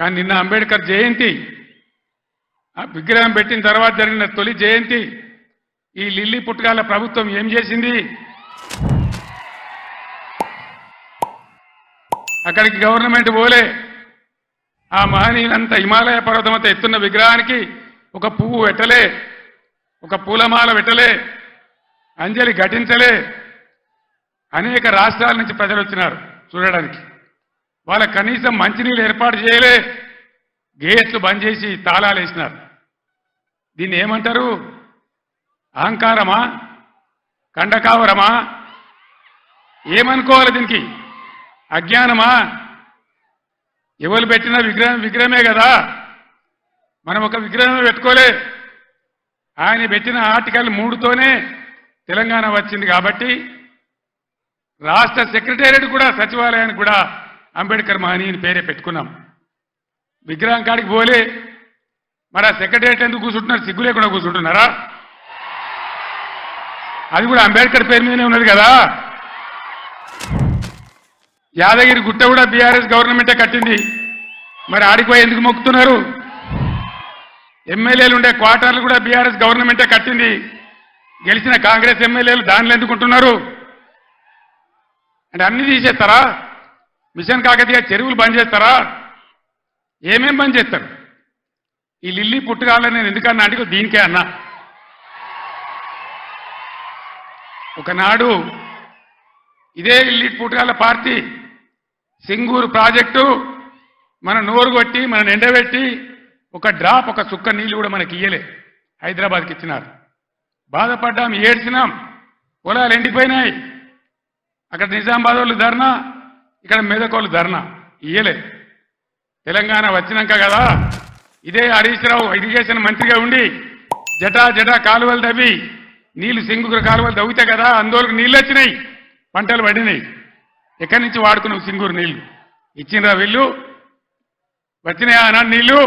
కానీ నిన్న అంబేద్కర్ జయంతి ఆ విగ్రహం పెట్టిన తర్వాత జరిగిన తొలి జయంతి ఈ లిల్లీ పుట్టగాల ప్రభుత్వం ఏం చేసింది? అక్కడికి గవర్నమెంట్ పోలే. ఆ మహనీయులంతా హిమాలయ పర్వతమంతా ఎత్తున్న విగ్రహానికి ఒక పువ్వు పెట్టలే, ఒక పూలమాల పెట్టలే, అంజలి ఘటించలే. అనేక రాష్ట్రాల నుంచి ప్రజలు వచ్చినారు చూడడానికి. వాళ్ళ కనీసం మంచినీళ్ళు ఏర్పాటు చేయలే, గేట్లు బంద్ చేసి తాళాలు వేసినారు. దీన్ని ఏమంటారు? అహంకారమా? కండకావరమా? ఏమనుకోవాలి దీనికి? అజ్ఞానమా? ఎవరు పెట్టిన విగ్రహమే కదా, మనం ఒక విగ్రహమే పెట్టుకోలే. ఆయన పెట్టిన ఆర్టికల్ 3తోనే తెలంగాణ వచ్చింది. కాబట్టి రాష్ట్ర సెక్రటేరియట్ కూడా, సచివాలయానికి కూడా అంబేద్కర్ మహనీయుని పేరే పెట్టుకున్నాం. విగ్రహం కాడికి పోలే. మరి ఆ సెక్రటేరియట్ ఎందుకు కూర్చుంటున్నారు? సిగ్గు లేకుండా కూర్చుంటున్నారా? అది కూడా అంబేద్కర్ పేరు మీదనే ఉన్నది కదా. యాదగిరి గుట్ట కూడా బీఆర్ఎస్ గవర్నమెంటే కట్టింది. మరి ఆడిపోయి ఎందుకు మొక్కుతున్నారు? ఎమ్మెల్యేలు ఉండే క్వార్టర్లు కూడా బీఆర్ఎస్ గవర్నమెంటే కట్టింది. గెలిచిన కాంగ్రెస్ ఎమ్మెల్యేలు దానిలో ఎందుకుంటున్నారు? అంటే అన్ని తీసేస్తారా? మిషన్ కాకతీయ చెరువులు బంద్ చేస్తారా? ఏమేం బంద్ చేస్తారు? ఈ లిల్లీ పుట్టుగాలని నేను ఎందుకన్నా అంటే దీనికే అన్నా. ఒకనాడు ఇదే లిల్లీ పుట్టుగాల పార్టీ సింగూరు ప్రాజెక్టు మన నోరు కొట్టి, మన ఎండబెట్టి ఒక డ్రాప్, ఒక చుక్క నీళ్లు కూడా మనకి ఇయ్యలే. హైదరాబాద్కి ఇచ్చినారు. బాధపడ్డాం, ఏడ్చినాం. పొలాలు ఎండిపోయినాయి. అక్కడ నిజామాబాద్ వాళ్ళు ధర్నా, ఇక్కడ మెదకోళ్ళు ధర్నా. ఇయ్యలే. తెలంగాణ వచ్చినాక కదా ఇదే హరీష్ రావు ఇరిగేషన్ మంత్రిగా ఉండి జటా కాలువలు తవ్వి నీళ్లు, సింగూరు కాలువలు తవ్వితే కదా అందులోకి నీళ్ళు వచ్చినాయి, పంటలు పడినాయి. ఎక్కడి నుంచి వాడుకున్నావు సింగూరు నీళ్లు? ఇచ్చినరా వీళ్ళు? వచ్చినాయా అన్నాడు నీళ్లు?